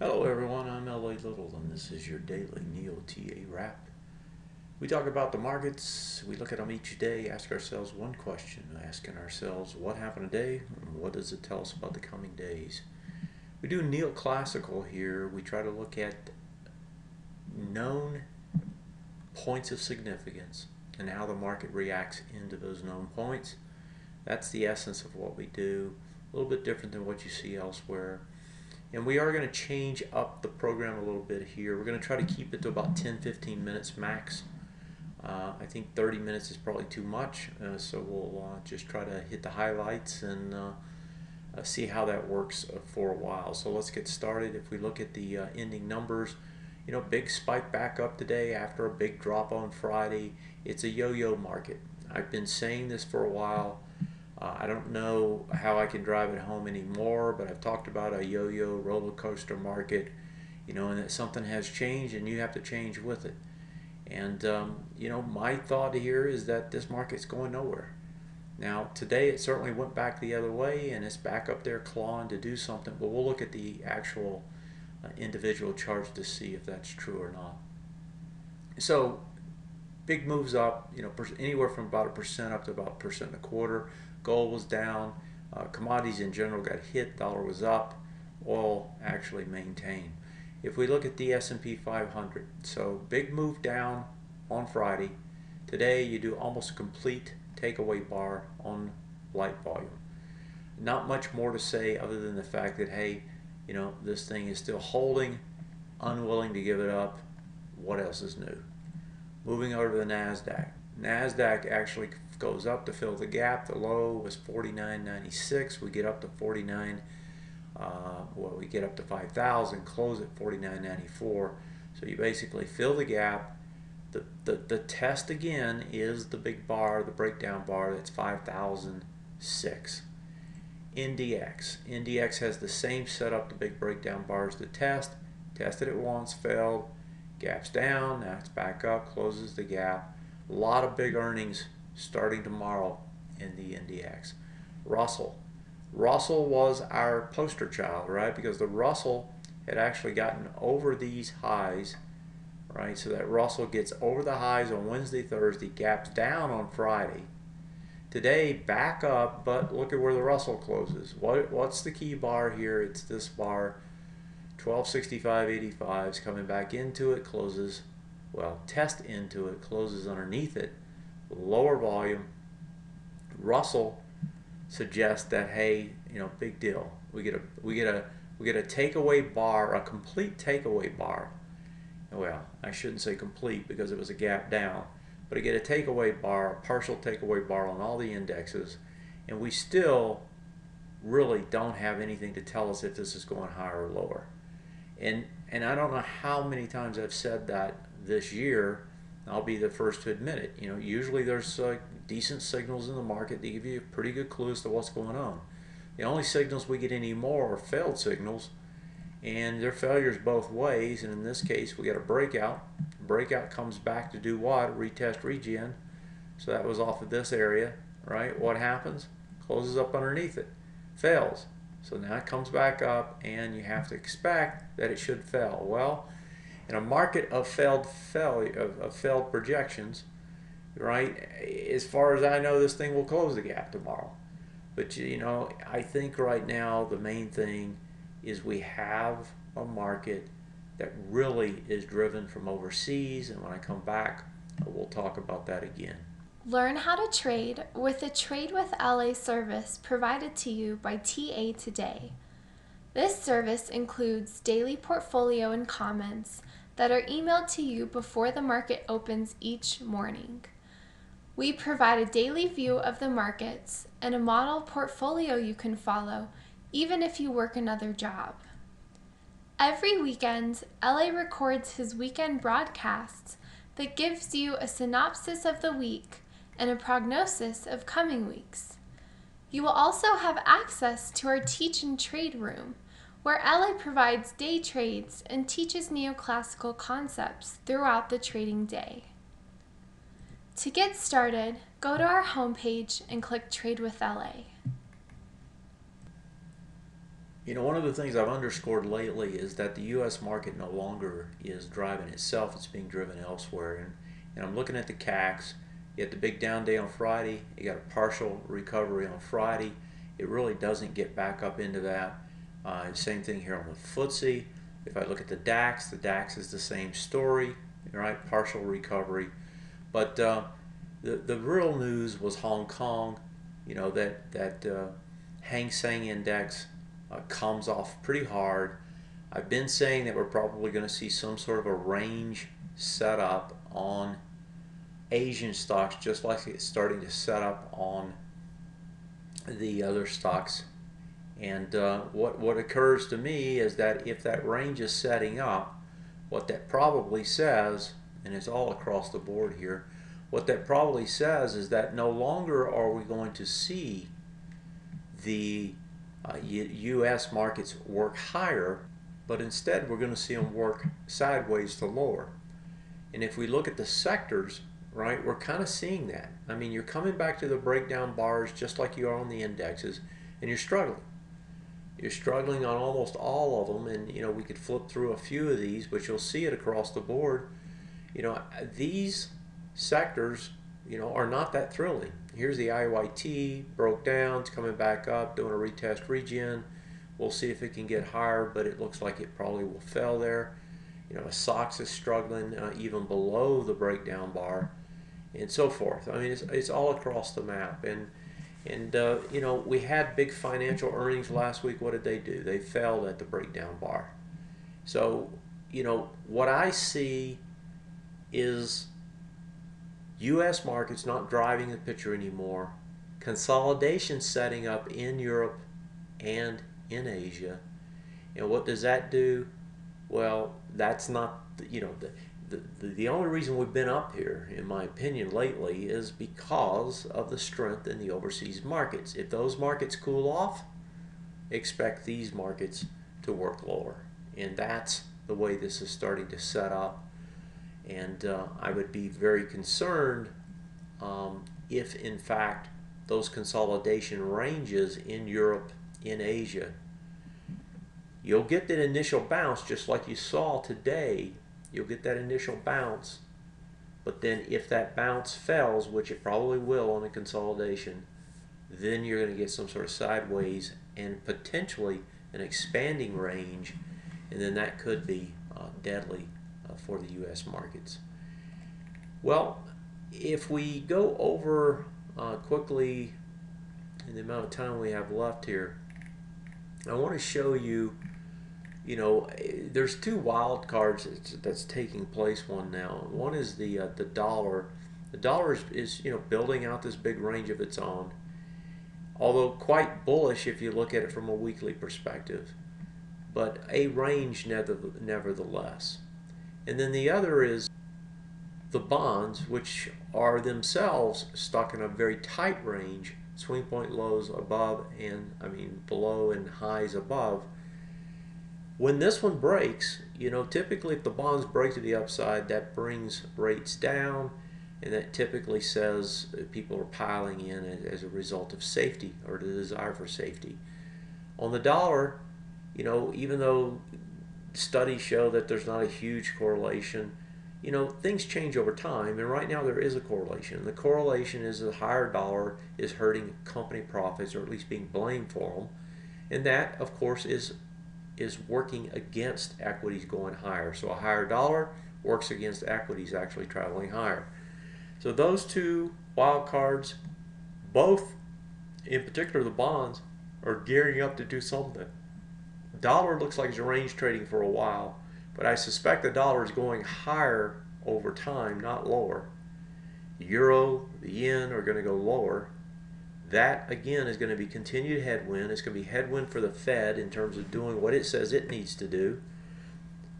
Hello everyone, I'm L.A. Little and this is your daily NeoTA wrap. We talk about the markets, we look at them each day, ask ourselves one question, asking ourselves what happened today and what does it tell us about the coming days. We do neoclassical here, we try to look at known points of significance and how the market reacts into those known points. That's the essence of what we do, a little bit different than what you see elsewhere. And we are going to change up the program a little bit here. We're going to try to keep it to about 10-15 minutes max. I think 30 minutes is probably too much, so we'll just try to hit the highlights and see how that works for a while. So let's get started. If we look at the ending numbers, big spike back up today after a big drop on Friday. It's a yo-yo market. I've been saying this for a while. I don't know how I can drive it home anymore, but I've talked about a yo-yo roller coaster market, and that something has changed and you have to change with it. And, my thought here is that this market's going nowhere. Now, today it certainly went back the other way and it's back up there clawing to do something, but we'll look at the actual individual charts to see if that's true or not. So, big moves up, anywhere from about 1% up to about 1.25%. Gold was down. Commodities in general got hit. Dollar was up. Oil actually maintained. If we look at the S&P 500, so big move down on Friday. Today you do almost a complete takeaway bar on light volume. Not much more to say other than the fact that, hey, this thing is still holding, unwilling to give it up. What else is new? Moving over to the NASDAQ. NASDAQ actually goes up to fill the gap. The low was 49.96. We get up to 49. We get up to 5,000. Close at 49.94. So you basically fill the gap. The test again is the big bar, the breakdown bar. That's 5,006. NDX has the same setup. The big breakdown bar is the test. Tested it once, failed. Gap's down. Now it's back up. Closes the gap. A lot of big earnings starting tomorrow in the NDX. Russell was our poster child, right? Because the Russell had actually gotten over these highs, right? So that Russell gets over the highs on Wednesday, Thursday, gaps down on Friday. Today, back up, but look at where the Russell closes. What's the key bar here? It's this bar, 1265.85 is coming back into it, closes, test into it, closes underneath it. Lower volume. Russell suggests that, hey, big deal. We get a takeaway bar, a complete takeaway bar. Well, I shouldn't say complete because it was a gap down, but I get a takeaway bar, a partial takeaway bar on all the indexes, and we still really don't have anything to tell us if this is going higher or lower. And I don't know how many times I've said that this year. I'll be the first to admit it. Usually there's decent signals in the market that give you a pretty good clue as to what's going on. The only signals we get anymore are failed signals, and they're failures both ways. And in this case, we got a breakout. Breakout comes back to do what? Retest, regen. So that was off of this area, right? What happens? Closes up underneath it. Fails. So now it comes back up, and you have to expect that it should fail. Well, in a market of failed projections, right? As far as I know, this thing will close the gap tomorrow. But I think right now the main thing is we have a market that really is driven from overseas, and when I come back, we'll talk about that again. Learn how to trade with the Trade with LA service provided to you by TA Today. This service includes daily portfolio and comments that are emailed to you before the market opens each morning. We provide a daily view of the markets and a model portfolio you can follow even if you work another job. Every weekend, LA records his weekend broadcasts that gives you a synopsis of the week and a prognosis of coming weeks. You will also have access to our Teach and Trade room, where LA provides day trades and teaches neoclassical concepts throughout the trading day. To get started, go to our homepage and click Trade with LA. You know, one of the things I've underscored lately is that the U.S. market no longer is driving itself; it's being driven elsewhere. And I'm looking at the CACs. You had the big down day on Friday. You got a partial recovery on Friday. It really doesn't get back up into that. Same thing here on the FTSE. If I look at the DAX is the same story, right? Partial recovery. But the real news was Hong Kong. You know that Hang Seng Index comes off pretty hard. I've been saying that we're probably going to see some sort of a range set up on Asian stocks, just like it's starting to set up on the other stocks. And what occurs to me is that if that range is setting up, what that probably says, and it's all across the board here, what that probably says is that no longer are we going to see the U.S. markets work higher, but instead we're going to see them work sideways to lower. And if we look at the sectors, right, we're kind of seeing that. I mean, you're coming back to the breakdown bars just like you are on the indexes, and you're struggling. You're struggling on almost all of them, and you know, we could flip through a few of these, but you'll see it across the board. You know, these sectors, you know, are not that thrilling. Here's the IYT, broke down, it's coming back up, doing a retest regen. We'll see if it can get higher, but it looks like it probably will fail there. You know, a SOX is struggling even below the breakdown bar, and so forth. I mean, it's all across the map. And you know, we had big financial earnings last week. What did they do? They failed at the breakdown bar. So, you know, what I see is U.S. markets not driving the picture anymore. Consolidation setting up in Europe and in Asia. And what does that do? Well, that's not, you know, the only reason we've been up here, in my opinion, lately is because of the strength in the overseas markets. If those markets cool off, expect these markets to work lower. And that's the way this is starting to set up. And I would be very concerned if, in fact, those consolidation ranges in Europe, in Asia, you'll get that initial bounce just like you saw today. You'll get that initial bounce, but then if that bounce fails, which it probably will on a consolidation, then you're going to get some sort of sideways and potentially an expanding range, and then that could be deadly for the U.S. markets. Well, if we go over quickly in the amount of time we have left here, I want to show you, you know, there's two wild cards that's taking place one now. One is the dollar. The dollar is, you know, building out this big range of its own, although quite bullish if you look at it from a weekly perspective, but a range nevertheless. And then the other is the bonds, which are themselves stuck in a very tight range, swing point lows above and, I mean, below and highs above. When this one breaks, you know, typically if the bonds break to the upside, that brings rates down, and that typically says people are piling in as a result of safety or the desire for safety. On the dollar, you know, even though studies show that there's not a huge correlation, you know, things change over time, and right now there is a correlation. The correlation is the higher dollar is hurting company profits, or at least being blamed for them, and that, of course, is working against equities going higher. So a higher dollar works against equities actually traveling higher. So those two wild cards, both, in particular the bonds, are gearing up to do something. Dollar looks like it's range trading for a while, but I suspect the dollar is going higher over time, not lower. The euro, the yen are going to go lower. That, again, is going to be continued headwind. It's going to be headwind for the Fed in terms of doing what it says it needs to do.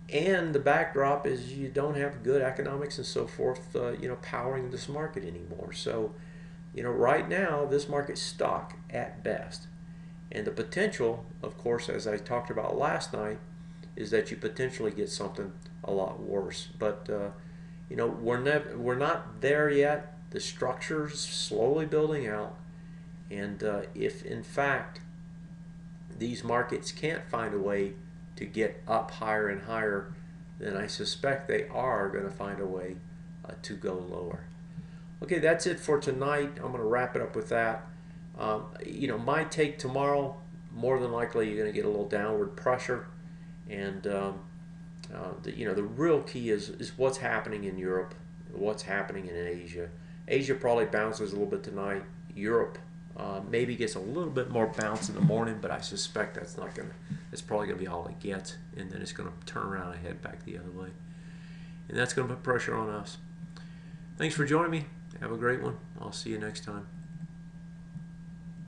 And the backdrop is you don't have good economics and so forth, you know, powering this market anymore. So, you know, right now, this market's stuck at best. And the potential, of course, as I talked about last night, is that you potentially get something a lot worse. But, you know, we're not there yet. The structure's slowly building out. And if, in fact, these markets can't find a way to get up higher and higher, then I suspect they are going to find a way to go lower. Okay, that's it for tonight. I'm going to wrap it up with that. My take tomorrow, more than likely you're going to get a little downward pressure, and the real key is what's happening in Europe, what's happening in Asia. Asia probably bounces a little bit tonight. Europe maybe gets a little bit more bounce in the morning, but I suspect it's probably going to be all it gets, and then it's going to turn around and head back the other way. And that's going to put pressure on us. Thanks for joining me. Have a great one. I'll see you next time.